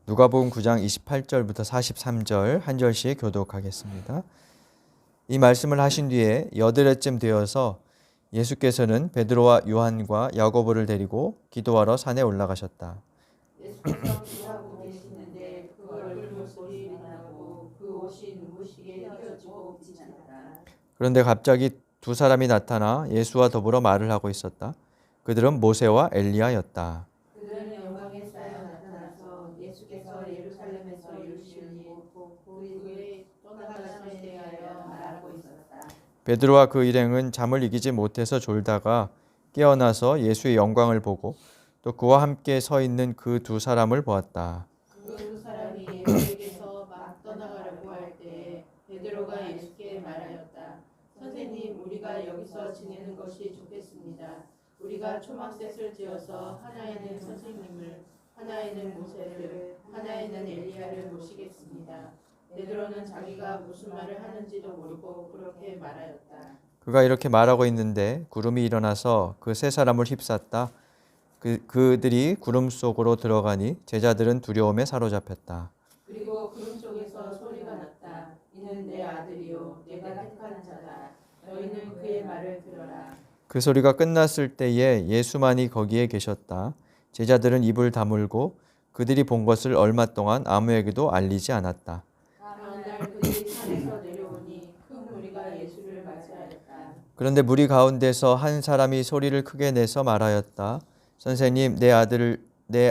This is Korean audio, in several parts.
누가복음 9장 28절부터 43절 한 절씩 교독하겠습니다. 이 말씀을 하신 뒤에 여드레쯤 되어서 예수께서는 베드로와 요한과 야고보를 데리고 기도하러 산에 올라가셨다. 예수께서 기도하고 계시는데 그 얼굴 모습이 빛나고 그 옷이 눈부시게 휘어지고 빛이 났다. 그런데 갑자기 두 사람이 나타나 예수와 더불어 말을 하고 있었다. 그들은 모세와 엘리야였다. 그들은 영광에 쌓여 나타나서 예수께서 예루살렘에서 이루신 일 그 후에 떠나가심에 대하여 말하고 있었다. 베드로와 그 일행은 잠을 이기지 못해서 졸다가 깨어나서 예수의 영광을 보고 또 그와 함께 서 있는 그 두 사람을 보았다. 그 두 사람이 예수에게서 막 떠나가려고 할 때에 베드로가 예수께 말하였다. 선생님, 우리가 여기서 지내는 것이 좋겠습니다. 우리가 초막셋을 지어서 하나에는 선생님을, 하나에는 모세를, 하나에는 엘리야를 모시겠습니다. 베드로는 자기가 무슨 말을 하는지도 모르고 그렇게 말하였다. 그가 이렇게 말하고 있는데 구름이 일어나서 그 세 사람을 휩쌌다. 그들이 구름 속으로 들어가니 제자들은 두려움에 사로잡혔다. 그리고 구름 속에서 소리가 났다. 이는 내 아들이요 내가 택한 자다. 너희는 그의 말을 들어라. 그 소리가 끝났을 때에 예수만이 거기에 계셨다. 제자들은 입을 다물고 그들이 본 것을 얼마 동안 아무에게도 알리지 않았다. 다음 날 그들이 산에서 내려오니 큰 무리가 예수를 맞이하였다. 그런데 무리 가운데서 한 사람이 소리를 크게 내서 말하였다. 선생님, 내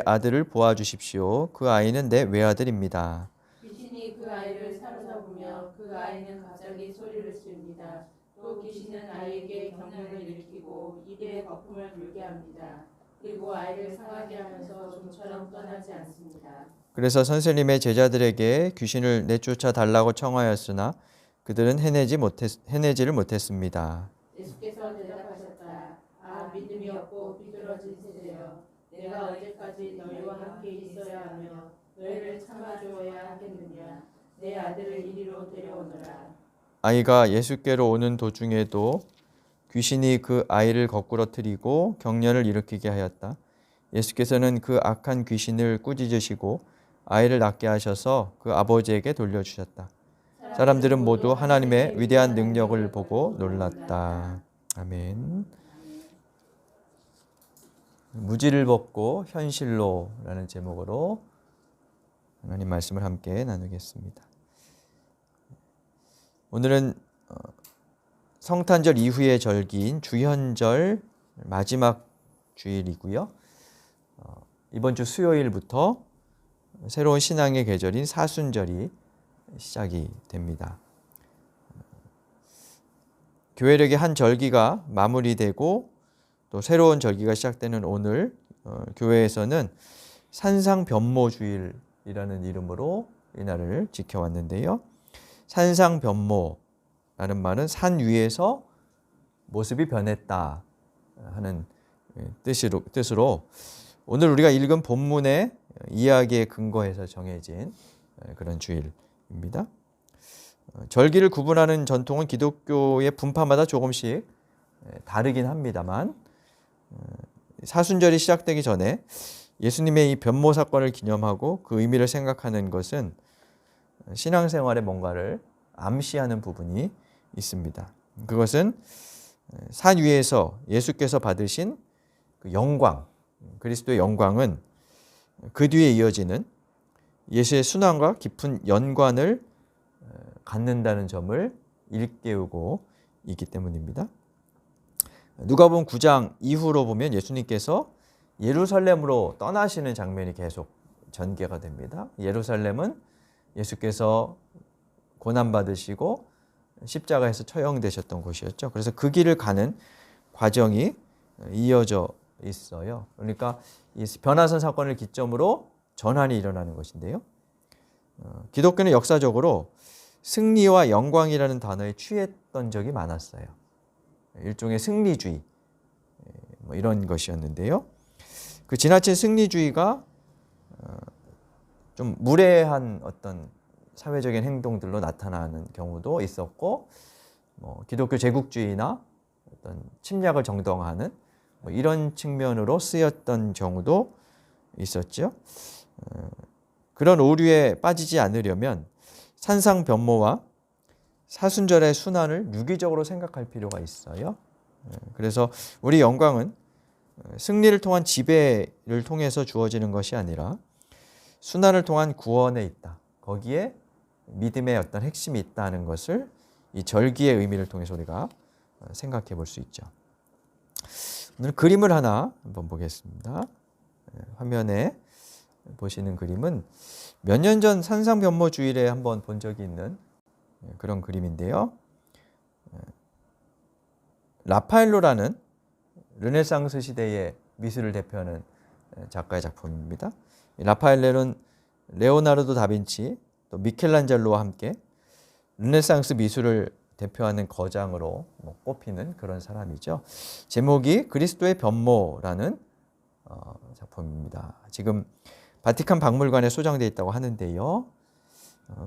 아들을 보아주십시오. 그 아이는 내 외아들입니다. 귀신이 그 아이를 사로잡으며 그 아이는 갑자기 소리를 칩니다. 또 귀신은 아이에게 경련을 일으키고 입에 거품을 불게 합니다. 그리고 아이를 상하게 하면서 좀처럼 떠나지 않습니다. 그래서 선생님의 제자들에게 귀신을 내쫓아 달라고 청하였으나 그들은 해내지를 못했습니다. 예수께서 대답하셨다. 아, 믿음이 없고 비뚤어진 세대여, 내가 언제까지 너희와 함께 있어야 하며 너희를 참아주어야 하겠느냐. 내 아들을 이리로 데려오너라. 아이가 예수께로 오는 도중에도 귀신이 그 아이를 거꾸러뜨리고 경련을 일으키게 하였다. 예수께서는 그 악한 귀신을 꾸짖으시고 아이를 낫게 하셔서 그 아버지에게 돌려주셨다. 사람들은 모두 하나님의 위대한 능력을 보고 놀랐다. 아멘. 무지를 벗고 현실로라는 제목으로 하나님 말씀을 함께 나누겠습니다. 오늘은 성탄절 이후의 절기인 주현절 마지막 주일이고요. 이번 주 수요일부터 새로운 신앙의 계절인 사순절이 시작이 됩니다. 교회력의 한 절기가 마무리되고 또 새로운 절기가 시작되는 오늘 교회에서는 산상변모주일이라는 이름으로 이날을 지켜왔는데요. 산상변모라는 말은 산 위에서 모습이 변했다 하는 뜻으로 오늘 우리가 읽은 본문의 이야기에 근거해서 정해진 그런 주일입니다. 절기를 구분하는 전통은 기독교의 분파마다 조금씩 다르긴 합니다만 사순절이 시작되기 전에 예수님의 이 변모 사건을 기념하고 그 의미를 생각하는 것은 신앙생활에 뭔가를 암시하는 부분이 있습니다. 그것은 산 위에서 예수께서 받으신 그 영광, 그리스도의 영광은 그 뒤에 이어지는 예수의 순환과 깊은 연관을 갖는다는 점을 일깨우고 있기 때문입니다. 누가복음 9장 이후로 보면 예수님께서 예루살렘으로 떠나시는 장면이 계속 전개가 됩니다. 예루살렘은 예수께서 고난받으시고 십자가에서 처형되셨던 곳이었죠. 그래서 그 길을 가는 과정이 이어져 있어요. 그러니까 이 변화선 사건을 기점으로 전환이 일어나는 것인데요. 기독교는 역사적으로 승리와 영광이라는 단어에 취했던 적이 많았어요. 일종의 승리주의 이런 것이었는데요. 그 지나친 승리주의가 좀 무례한 어떤 사회적인 행동들로 나타나는 경우도 있었고, 기독교 제국주의나 어떤 침략을 정당화하는 이런 측면으로 쓰였던 경우도 있었죠. 그런 오류에 빠지지 않으려면 산상변모와 사순절의 순환을 유기적으로 생각할 필요가 있어요. 그래서 우리 영광은 승리를 통한 지배를 통해서 주어지는 것이 아니라 순환을 통한 구원에 있다. 거기에 믿음의 어떤 핵심이 있다는 것을 이 절기의 의미를 통해서 우리가 생각해 볼 수 있죠. 오늘 그림을 하나 한번 보겠습니다. 화면에 보시는 그림은 몇 년 전 산상변모 주일에 한번 본 적이 있는 그런 그림인데요. 라파엘로라는 르네상스 시대의 미술을 대표하는 작가의 작품입니다. 라파엘로는 레오나르도 다빈치 또 미켈란젤로와 함께 르네상스 미술을 대표하는 거장으로 꼽히는 그런 사람이죠. 제목이 그리스도의 변모라는 작품입니다. 지금 바티칸 박물관에 소장되어 있다고 하는데요.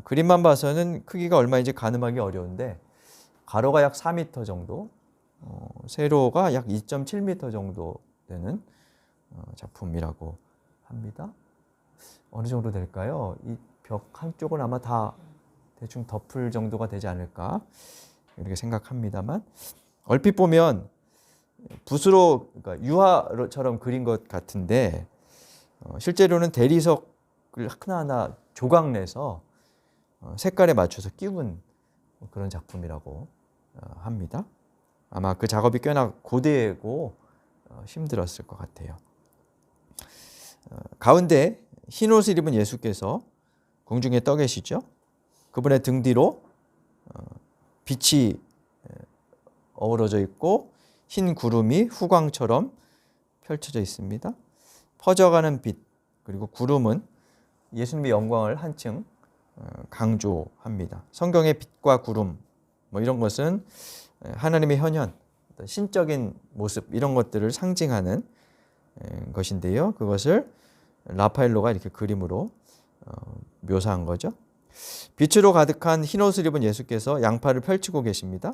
그림만 봐서는 크기가 얼마인지 가늠하기 어려운데 가로가 약 4m 정도, 세로가 약 2.7m 정도 되는 작품이라고 합니다. 어느 정도 될까요? 이 벽 한쪽은 아마 다 대충 덮을 정도가 되지 않을까 이렇게 생각합니다만 얼핏 보면 붓으로 그러니까 유화처럼 그린 것 같은데 실제로는 대리석을 하나하나 조각내서 색깔에 맞춰서 끼운 그런 작품이라고 합니다. 아마 그 작업이 꽤나 고되고 힘들었을 것 같아요. 가운데 흰 옷을 입은 예수께서 공중에 떠 계시죠. 그분의 등 뒤로 빛이 어우러져 있고 흰 구름이 후광처럼 펼쳐져 있습니다. 퍼져가는 빛 그리고 구름은 예수님의 영광을 한층 강조합니다. 성경의 빛과 구름 이런 것은 하나님의 현현, 신적인 모습 이런 것들을 상징하는 것인데요. 그것을 라파엘로가 이렇게 그림으로 묘사한 거죠. 빛으로 가득한 흰 옷을 입은 예수께서 양팔을 펼치고 계십니다.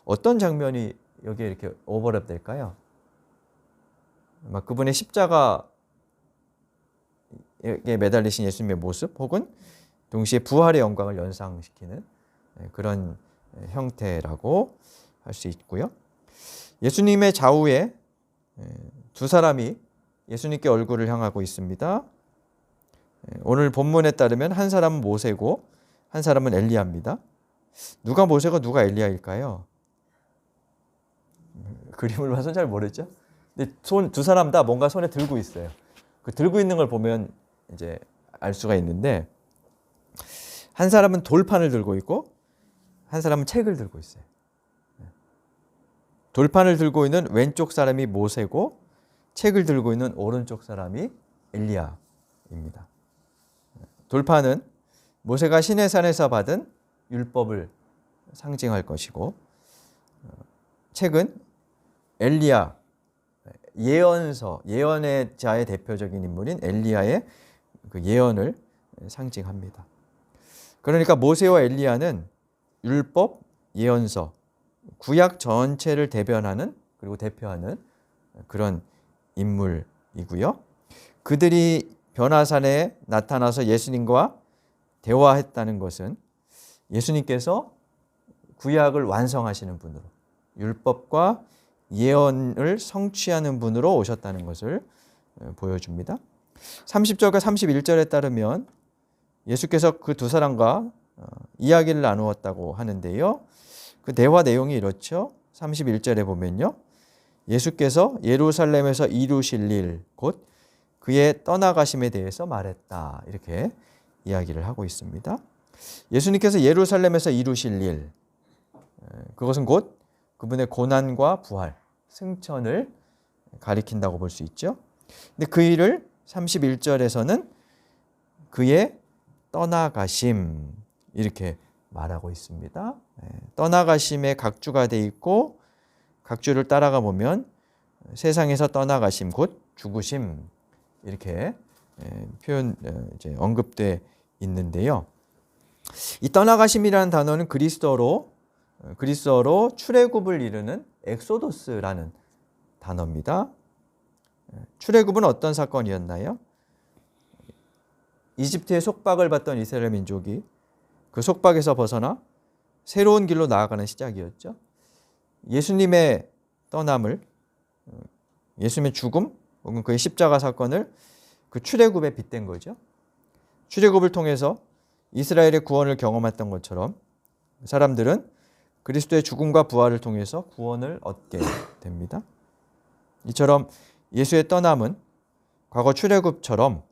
어떤 장면이 여기에 이렇게 오버랩 될까요? 아마 그분의 십자가에 매달리신 예수님의 모습 혹은 동시에 부활의 영광을 연상시키는 그런 형태라고 할 수 있고요. 예수님의 좌우에 두 사람이 예수님께 얼굴을 향하고 있습니다. 오늘 본문에 따르면 한 사람은 모세고 한 사람은 엘리야입니다. 누가 모세고 누가 엘리야일까요? 그림을 봐서 잘 모르죠. 근데 두 사람 다 뭔가 손에 들고 있어요. 그 들고 있는 걸 보면 이제 알 수가 있는데 한 사람은 돌판을 들고 있고 한 사람은 책을 들고 있어요. 돌판을 들고 있는 왼쪽 사람이 모세고 책을 들고 있는 오른쪽 사람이 엘리야입니다. 돌판은 모세가 시내산에서 받은 율법을 상징할 것이고 책은 엘리야, 예언서, 예언의 자의 대표적인 인물인 엘리야의 그 예언을 상징합니다. 그러니까 모세와 엘리야는 율법, 예언서, 구약 전체를 대변하는 그리고 대표하는 그런 인물이고요. 그들이 변화산에 나타나서 예수님과 대화했다는 것은 예수님께서 구약을 완성하시는 분으로 율법과 예언을 성취하는 분으로 오셨다는 것을 보여줍니다. 30절과 31절에 따르면 예수께서 그 두 사람과 이야기를 나누었다고 하는데요. 그 대화 내용이 이렇죠. 31절에 보면요. 예수께서 예루살렘에서 이루실 일, 곧 그의 떠나가심에 대해서 말했다. 이렇게 이야기를 하고 있습니다. 예수님께서 예루살렘에서 이루실 일, 그것은 곧 그분의 고난과 부활, 승천을 가리킨다고 볼 수 있죠. 근데 그 일을 31절에서는 그의 떠나가심 이렇게 말하고 있습니다. 떠나가심의 각주가 돼 있고 각주를 따라가 보면 세상에서 떠나가심 곧 죽으심 이렇게 표현 이제 언급돼 있는데요. 이 떠나가심이라는 단어는 그리스어로 출애굽을 이루는 엑소도스라는 단어입니다. 출애굽은 어떤 사건이었나요? 이집트의 속박을 받던 이스라엘 민족이 그 속박에서 벗어나 새로운 길로 나아가는 시작이었죠. 예수님의 떠남을, 예수님의 죽음 혹은 그의 십자가 사건을 그 출애굽에 빗댄 거죠. 출애굽을 통해서 이스라엘의 구원을 경험했던 것처럼 사람들은 그리스도의 죽음과 부활을 통해서 구원을 얻게 됩니다. 이처럼 예수의 떠남은 과거 출애굽처럼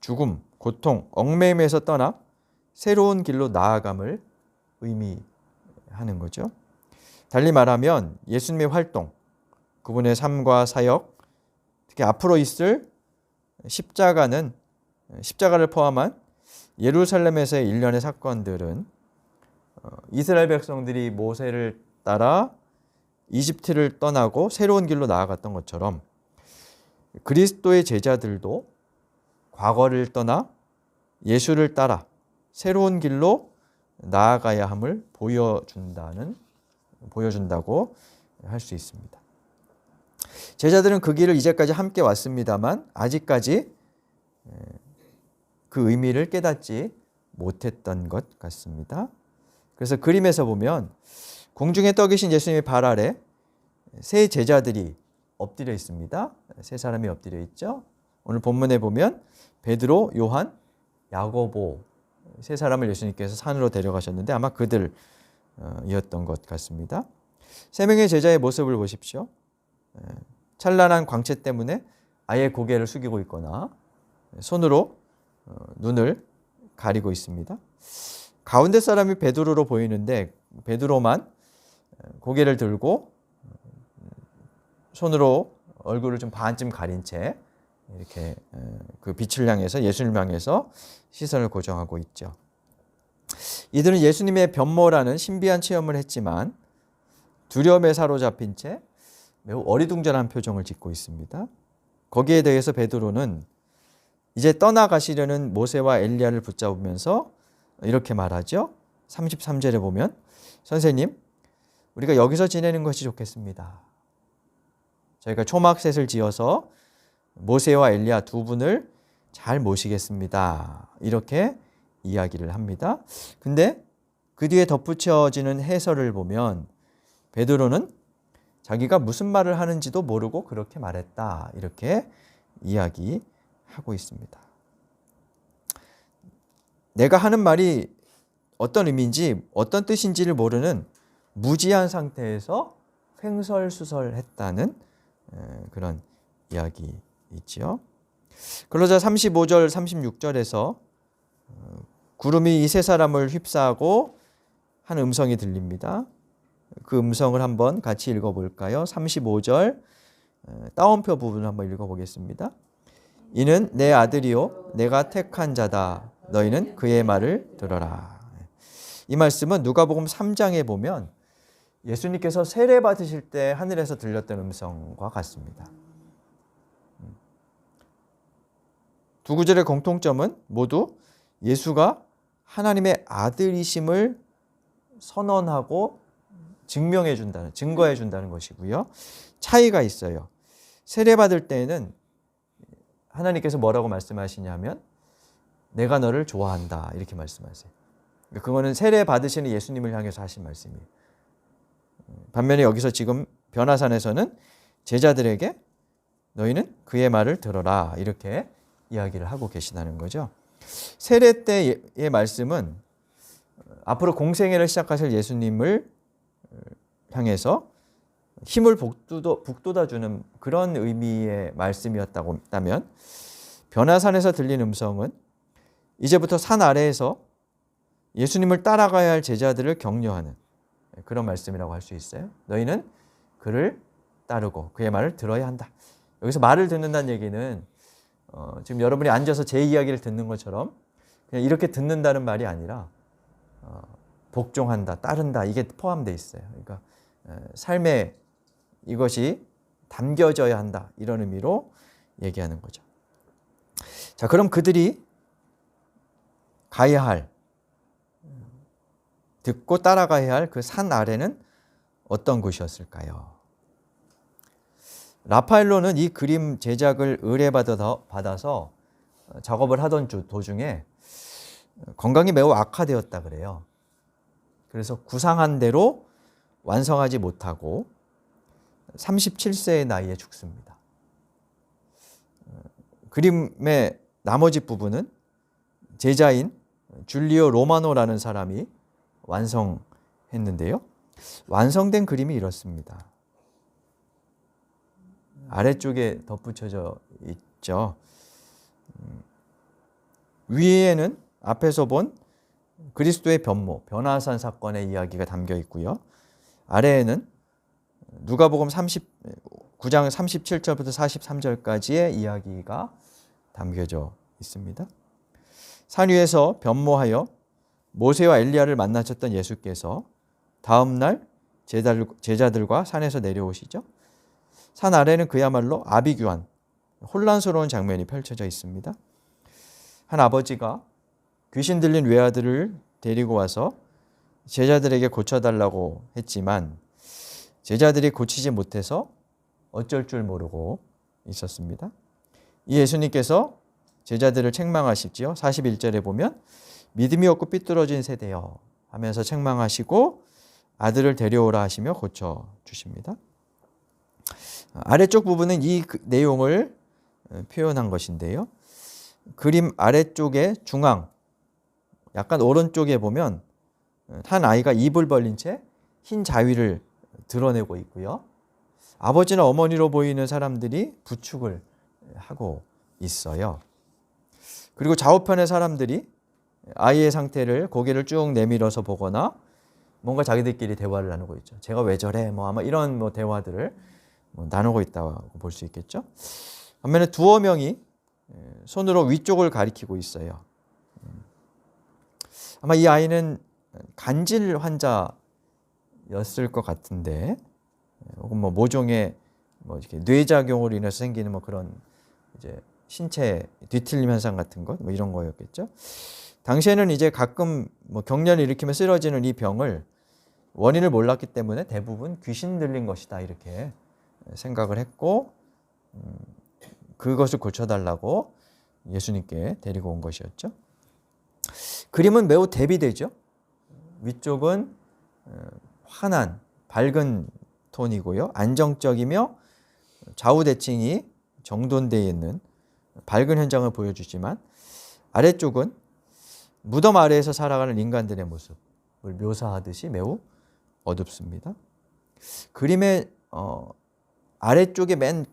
죽음, 고통, 얽매임에서 떠나 새로운 길로 나아감을 의미하는 거죠. 달리 말하면 예수님의 활동, 그분의 삶과 사역, 특히 앞으로 있을 십자가를 포함한 예루살렘에서의 일련의 사건들은 이스라엘 백성들이 모세를 따라 이집트를 떠나고 새로운 길로 나아갔던 것처럼 그리스도의 제자들도 과거를 떠나 예수를 따라 새로운 길로 나아가야 함을 보여준다고 할 수 있습니다. 제자들은 그 길을 이제까지 함께 왔습니다만 아직까지 그 의미를 깨닫지 못했던 것 같습니다. 그래서 그림에서 보면 공중에 떠 계신 예수님의 발 아래 세 제자들이 엎드려 있습니다. 세 사람이 엎드려 있죠. 오늘 본문에 보면 베드로, 요한, 야고보 세 사람을 예수님께서 산으로 데려가셨는데 아마 그들이었던 것 같습니다. 세 명의 제자의 모습을 보십시오. 찬란한 광채 때문에 아예 고개를 숙이고 있거나 손으로 눈을 가리고 있습니다. 가운데 사람이 베드로로 보이는데 베드로만 고개를 들고 손으로 얼굴을 좀 반쯤 가린 채 이렇게 그 빛을 향해서 예수님을 향해서 시선을 고정하고 있죠. 이들은 예수님의 변모라는 신비한 체험을 했지만 두려움에 사로잡힌 채 매우 어리둥절한 표정을 짓고 있습니다. 거기에 대해서 베드로는 이제 떠나가시려는 모세와 엘리야를 붙잡으면서 이렇게 말하죠. 33절에 보면 선생님, 우리가 여기서 지내는 것이 좋겠습니다. 저희가 초막셋을 지어서 모세와 엘리야 두 분을 잘 모시겠습니다. 이렇게 이야기를 합니다. 근데 그 뒤에 덧붙여지는 해설을 보면 베드로는 자기가 무슨 말을 하는지도 모르고 그렇게 말했다. 이렇게 이야기하고 있습니다. 내가 하는 말이 어떤 의미인지 어떤 뜻인지를 모르는 무지한 상태에서 횡설수설했다는 그런 이야기 있죠. 그러자 35절, 36절에서 구름이 이 세 사람을 휩싸고 한 음성이 들립니다. 그 음성을 한번 같이 읽어볼까요? 35절 따옴표 부분을 한번 읽어보겠습니다. 이는 내 아들이요 내가 택한 자다. 너희는 그의 말을 들어라. 이 말씀은 누가복음 3장에 보면 예수님께서 세례 받으실 때 하늘에서 들렸던 음성과 같습니다. 두 구절의 공통점은 모두 예수가 하나님의 아들이심을 선언하고 증거해 준다는 것이고요. 차이가 있어요. 세례 받을 때에는 하나님께서 뭐라고 말씀하시냐면 내가 너를 좋아한다 이렇게 말씀하세요. 그거는 세례 받으시는 예수님을 향해서 하신 말씀이에요. 반면에 여기서 지금 변화산에서는 제자들에게 너희는 그의 말을 들어라 이렇게 이야기를 하고 계시다는 거죠. 세례 때의 말씀은 앞으로 공생애를 시작하실 예수님을 향해서 힘을 북돋아주는 그런 의미의 말씀이었다고 한다면 변화산에서 들린 음성은 이제부터 산 아래에서 예수님을 따라가야 할 제자들을 격려하는 그런 말씀이라고 할 수 있어요. 너희는 그를 따르고 그의 말을 들어야 한다. 여기서 말을 듣는다는 얘기는 지금 여러분이 앉아서 제 이야기를 듣는 것처럼 그냥 이렇게 듣는다는 말이 아니라 복종한다, 따른다 이게 포함되어 있어요. 그러니까 삶에 이것이 담겨져야 한다 이런 의미로 얘기하는 거죠. 자, 그럼 그들이 가야 할 듣고 따라가야 할 그 산 아래는 어떤 곳이었을까요? 라파엘로는 이 그림 제작을 의뢰받아서 작업을 하던 도중에 건강이 매우 악화되었다 그래요. 그래서 구상한 대로 완성하지 못하고 37세의 나이에 죽습니다. 그림의 나머지 부분은 제자인 줄리오 로마노라는 사람이 완성했는데요. 완성된 그림이 이렇습니다. 아래쪽에 덧붙여져 있죠. 위에는 앞에서 본 그리스도의 변모, 변화산 사건의 이야기가 담겨 있고요. 아래에는 누가복음 9장 37절부터 43절까지의 이야기가 담겨져 있습니다. 산 위에서 변모하여 모세와 엘리야를 만나셨던 예수께서 다음 날 제자들과 산에서 내려오시죠. 산 아래는 그야말로 아비규환, 혼란스러운 장면이 펼쳐져 있습니다. 한 아버지가 귀신 들린 외아들을 데리고 와서 제자들에게 고쳐달라고 했지만 제자들이 고치지 못해서 어쩔 줄 모르고 있었습니다. 이 예수님께서 제자들을 책망하시지요. 41절에 보면 믿음이 없고 삐뚤어진 세대여 하면서 책망하시고 아들을 데려오라 하시며 고쳐주십니다. 아래쪽 부분은 이 내용을 표현한 것인데요. 그림 아래쪽의 중앙, 약간 오른쪽에 보면 한 아이가 입을 벌린 채 흰 자위를 드러내고 있고요. 아버지나 어머니로 보이는 사람들이 부축을 하고 있어요. 그리고 좌우편의 사람들이 아이의 상태를 고개를 쭉 내밀어서 보거나 뭔가 자기들끼리 대화를 나누고 있죠. 제가 왜 저래? 아마 이런 대화들을 나누고 있다고 볼 수 있겠죠. 반면에 두어 명이 손으로 위쪽을 가리키고 있어요. 아마 이 아이는 간질 환자였을 것 같은데, 혹은 모종의 이렇게 뇌작용으로 인해서 생기는 그런 이제 신체 뒤틀림 현상 같은 것, 이런 거였겠죠. 당시에는 이제 가끔 경련을 일으키며 쓰러지는 이 병을 원인을 몰랐기 때문에 대부분 귀신 들린 것이다 이렇게 생각을 했고, 그것을 고쳐달라고 예수님께 데리고 온 것이었죠. 그림은 매우 대비되죠. 위쪽은 환한 밝은 톤이고요. 안정적이며 좌우 대칭이 정돈되어 있는 밝은 현장을 보여주지만 아래쪽은 무덤 아래에서 살아가는 인간들의 모습을 묘사하듯이 매우 어둡습니다. 그림의 아래쪽의 맨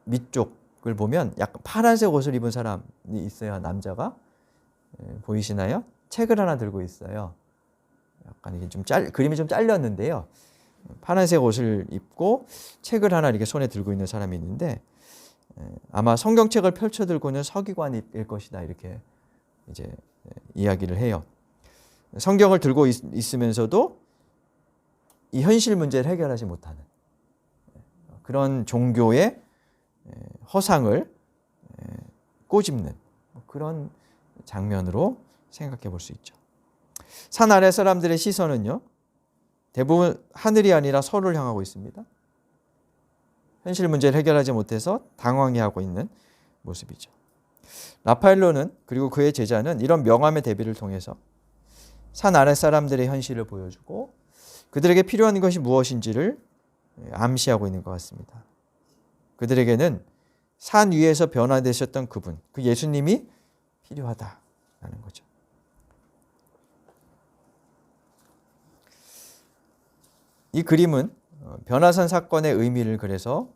밑쪽을 보면 약간 파란색 옷을 입은 사람이 있어요. 남자가 보이시나요? 책을 하나 들고 있어요. 약간 이게 그림이 좀 잘렸는데요. 파란색 옷을 입고 책을 하나 이렇게 손에 들고 있는 사람이 있는데 아마 성경책을 펼쳐 들고 있는 서기관일 것이다 이렇게 이제 이야기를 해요. 성경을 들고 있으면서도 이 현실 문제를 해결하지 못하는 그런 종교의 허상을 꼬집는 그런 장면으로 생각해 볼 수 있죠. 산 아래 사람들의 시선은요, 대부분 하늘이 아니라 서로를 향하고 있습니다. 현실 문제를 해결하지 못해서 당황해하고 있는 모습이죠. 라파엘로는 그리고 그의 제자는 이런 명암의 대비를 통해서 산 아래 사람들의 현실을 보여주고 그들에게 필요한 것이 무엇인지를 암시하고 있는 것 같습니다. 그들에게는 산 위에서 변화되셨던 그분, 그 예수님이 필요하다라는 거죠. 이 그림은 변화산 사건의 의미를 그래서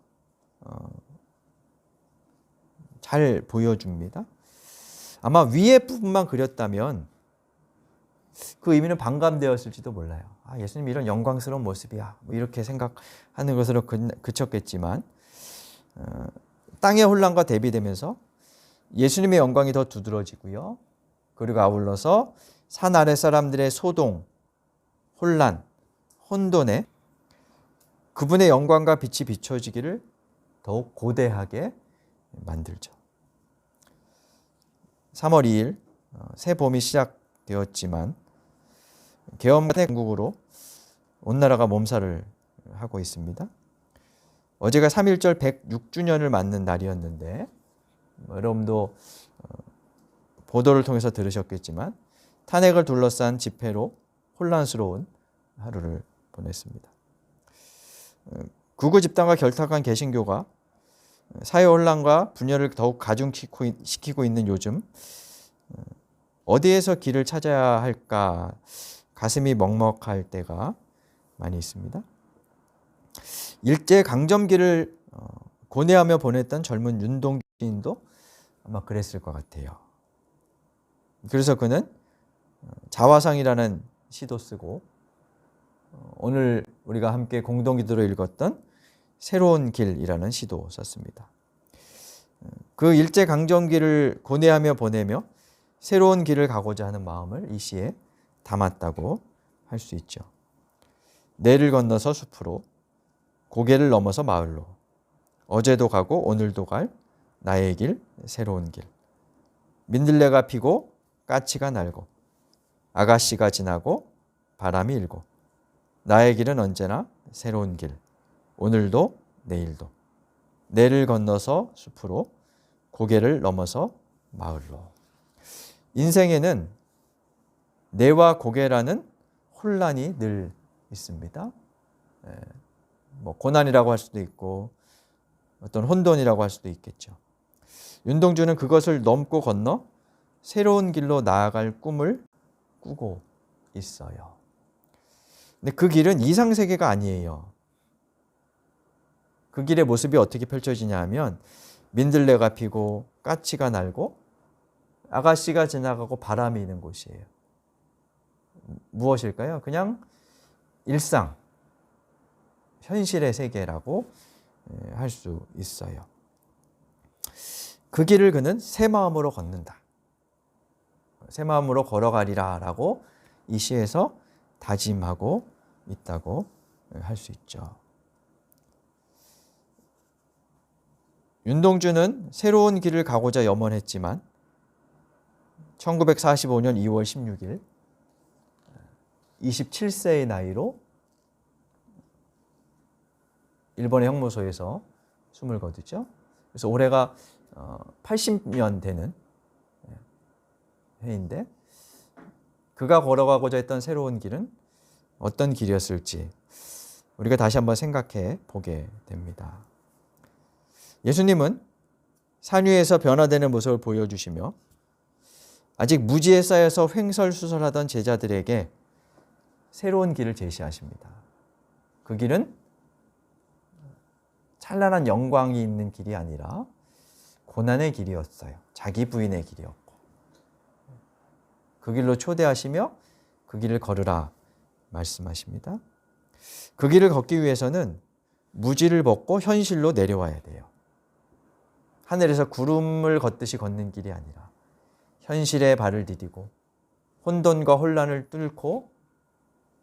잘 보여줍니다. 아마 위에 부분만 그렸다면 그 의미는 반감되었을지도 몰라요. 예수님 이런 영광스러운 모습이야. 이렇게 생각하는 것으로 그쳤겠지만 땅의 혼란과 대비되면서 예수님의 영광이 더 두드러지고요. 그리고 아울러서 산 아래 사람들의 소동, 혼란, 혼돈에 그분의 영광과 빛이 비춰지기를 더욱 고대하게 만들죠. 3월 2일 새 봄이 시작되었지만 계엄의 전국으로 온 나라가 몸살을 하고 있습니다. 어제가 3.1절 106주년을 맞는 날이었는데 여러분도 보도를 통해서 들으셨겠지만 탄핵을 둘러싼 집회로 혼란스러운 하루를 보냈습니다. 극우 집단과 결탁한 개신교가 사회 혼란과 분열을 더욱 가중시키고 있는 요즘 어디에서 길을 찾아야 할까 가슴이 먹먹할 때가 많이 있습니다. 일제강점기를 고뇌하며 보냈던 젊은 윤동주 시인도 아마 그랬을 것 같아요. 그래서 그는 자화상이라는 시도 쓰고 오늘 우리가 함께 공동기도로 읽었던 새로운 길이라는 시도 썼습니다. 그 일제강점기를 고뇌하며 보내며 새로운 길을 가고자 하는 마음을 이 시에 담았다고 할 수 있죠. 내를 건너서 숲으로, 고개를 넘어서 마을로, 어제도 가고 오늘도 갈 나의 길, 새로운 길. 민들레가 피고 까치가 날고 아가씨가 지나고 바람이 일고 나의 길은 언제나 새로운 길. 오늘도 내일도. 내를 건너서 숲으로, 고개를 넘어서 마을로. 인생에는 내와 고개라는 혼란이 늘 있습니다. 뭐 고난이라고 할 수도 있고 어떤 혼돈이라고 할 수도 있겠죠. 윤동주는 그것을 넘고 건너 새로운 길로 나아갈 꿈을 꾸고 있어요. 근데 그 길은 이상세계가 아니에요. 그 길의 모습이 어떻게 펼쳐지냐 하면 민들레가 피고 까치가 날고 아가씨가 지나가고 바람이 있는 곳이에요. 무엇일까요? 그냥 일상, 현실의 세계라고 할 수 있어요. 그 길을 그는 새 마음으로 걷는다. 새 마음으로 걸어가리라 라고 이 시에서 다짐하고 있다고 할 수 있죠. 윤동주는 새로운 길을 가고자 염원했지만 1945년 2월 16일 27세의 나이로 일본의 형무소에서 숨을 거두죠. 그래서 올해가 80년 되는 해인데 그가 걸어가고자 했던 새로운 길은 어떤 길이었을지 우리가 다시 한번 생각해 보게 됩니다. 예수님은 산 위에서 변화되는 모습을 보여주시며 아직 무지에 쌓여서 횡설수설하던 제자들에게 새로운 길을 제시하십니다. 그 길은 찬란한 영광이 있는 길이 아니라 고난의 길이었어요. 자기 부인의 길이었고 그 길로 초대하시며 그 길을 걸으라 말씀하십니다. 그 길을 걷기 위해서는 무지를 벗고 현실로 내려와야 돼요. 하늘에서 구름을 걷듯이 걷는 길이 아니라 현실에 발을 디디고 혼돈과 혼란을 뚫고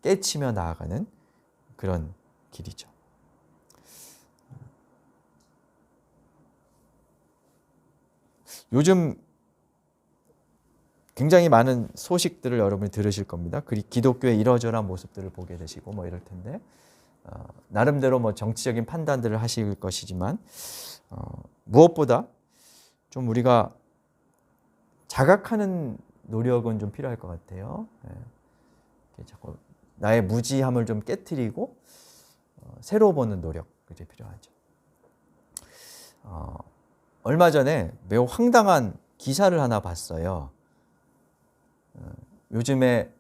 깨치며 나아가는 그런 길이죠. 요즘 굉장히 많은 소식들을 여러분이 들으실 겁니다. 기독교의 이러저러한 모습들을 보게 되시고 뭐 이럴 텐데 나름대로 뭐 정치적인 판단들을 하실 것이지만 무엇보다 좀 우리가 자각하는 노력은 좀 필요할 것 같아요. 자꾸 나의 무지함을 좀 깨트리고 새로 보는 노력 그게 필요하죠. 얼마 전에 매우 황당한 기사를 하나 봤어요. 요즘에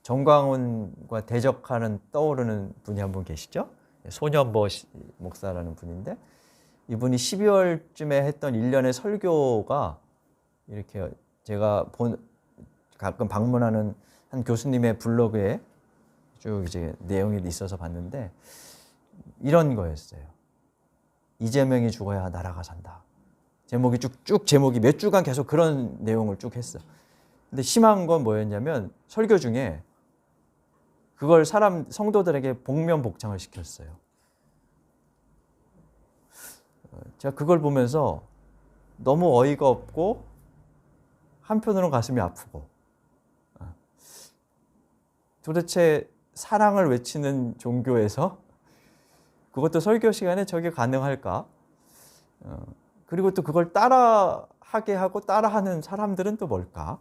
정광훈과 대적하는 떠오르는 분이 한 분 계시죠? 소년보 목사라는 분인데 이분이 12월쯤에 했던 일련의 설교가 이렇게 제가 가끔 방문하는 한 교수님의 블로그에 쭉 이제 내용이 있어서 봤는데 이런 거였어요. 이재명이 죽어야 나라가 산다. 제목이 쭉 제목이 몇 주간 계속 그런 내용을 쭉 했어. 근데 심한 건 뭐였냐면 설교 중에 그걸 성도들에게 복면복창을 시켰어요. 제가 그걸 보면서 너무 어이가 없고 한편으로는 가슴이 아프고 도대체 사랑을 외치는 종교에서 그것도 설교 시간에 저게 가능할까? 그리고 또 그걸 따라 하게 하고 따라하는 사람들은 또 뭘까?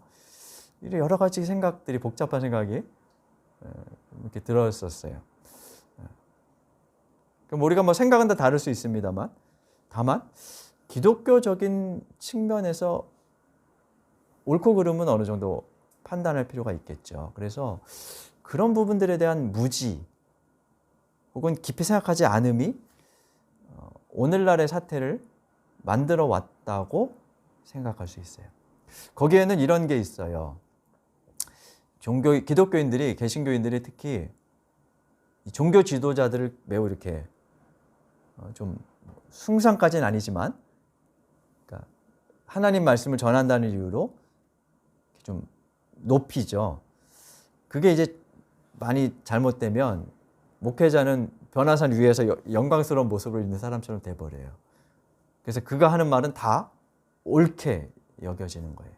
이런 여러 가지 생각들이, 복잡한 생각이 이렇게 들었었어요. 그럼 우리가 뭐 생각은 다 다를 수 있습니다만, 다만 기독교적인 측면에서 옳고 그름은 어느 정도 판단할 필요가 있겠죠. 그래서 그런 부분들에 대한 무지 혹은 깊이 생각하지 않음이 오늘날의 사태를 만들어 왔다고 생각할 수 있어요. 거기에는 이런 게 있어요. 기독교인들이, 개신교인들이 특히 종교 지도자들을 매우 이렇게 좀 숭상까지는 아니지만, 그러니까 하나님 말씀을 전한다는 이유로 좀 높이죠. 그게 이제 많이 잘못되면 목회자는 변화산 위에서 영광스러운 모습을 있는 사람처럼 돼버려요. 그래서 그가 하는 말은 다 옳게 여겨지는 거예요.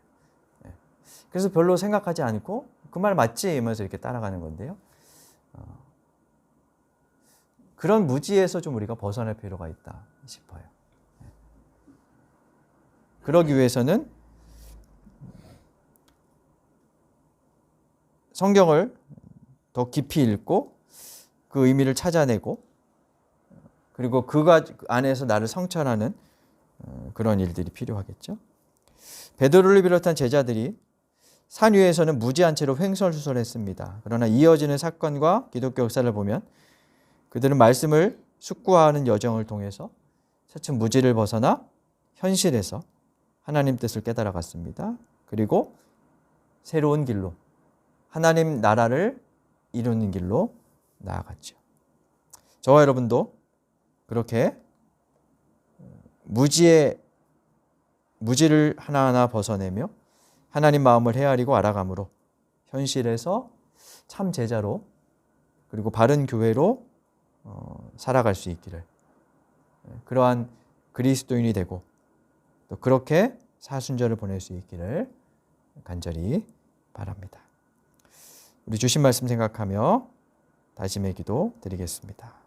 그래서 별로 생각하지 않고 그 말 맞지? 이러면서 이렇게 따라가는 건데요. 그런 무지에서 좀 우리가 벗어날 필요가 있다 싶어요. 그러기 위해서는 성경을 더 깊이 읽고 그 의미를 찾아내고, 그리고 그가 안에서 나를 성찰하는 그런 일들이 필요하겠죠. 베드로를 비롯한 제자들이 산 위에서는 무지한 채로 횡설수설했습니다. 그러나 이어지는 사건과 기독교 역사를 보면 그들은 말씀을 숙고하는 여정을 통해서 차츰 무지를 벗어나 현실에서 하나님 뜻을 깨달아갔습니다. 그리고 새로운 길로, 하나님 나라를 이루는 길로 나아갔죠. 저와 여러분도 그렇게 무지를 하나하나 벗어내며 하나님 마음을 헤아리고 알아감으로 현실에서 참 제자로, 그리고 바른 교회로 살아갈 수 있기를, 그러한 그리스도인이 되고 또 그렇게 사순절을 보낼 수 있기를 간절히 바랍니다. 우리 주신 말씀 생각하며 다짐의 기도 드리겠습니다.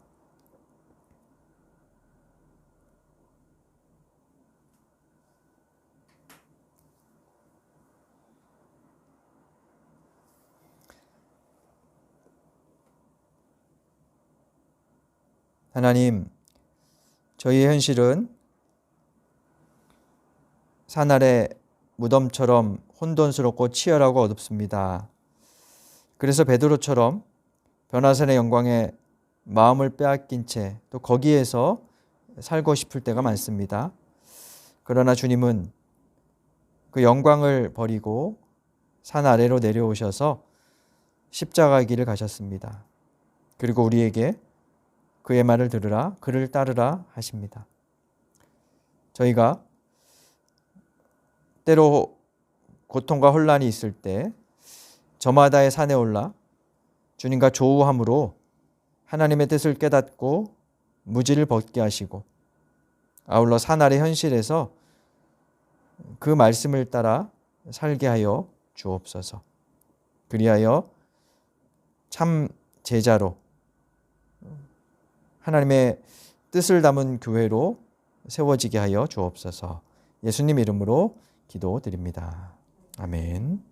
하나님, 저희의 현실은 산 아래 무덤처럼 혼돈스럽고 치열하고 어둡습니다. 그래서 베드로처럼 변화산의 영광에 마음을 빼앗긴 채 또 거기에서 살고 싶을 때가 많습니다. 그러나 주님은 그 영광을 버리고 산 아래로 내려오셔서 십자가의 길을 가셨습니다. 그리고 우리에게 그의 말을 들으라, 그를 따르라 하십니다. 저희가 때로 고통과 혼란이 있을 때 저마다의 산에 올라 주님과 조우함으로 하나님의 뜻을 깨닫고 무지를 벗게 하시고, 아울러 산 아래 현실에서 그 말씀을 따라 살게 하여 주옵소서. 그리하여 참 제자로 하나님의 뜻을 담은 교회로 세워지게 하여 주옵소서. 예수님 이름으로 기도드립니다. 아멘.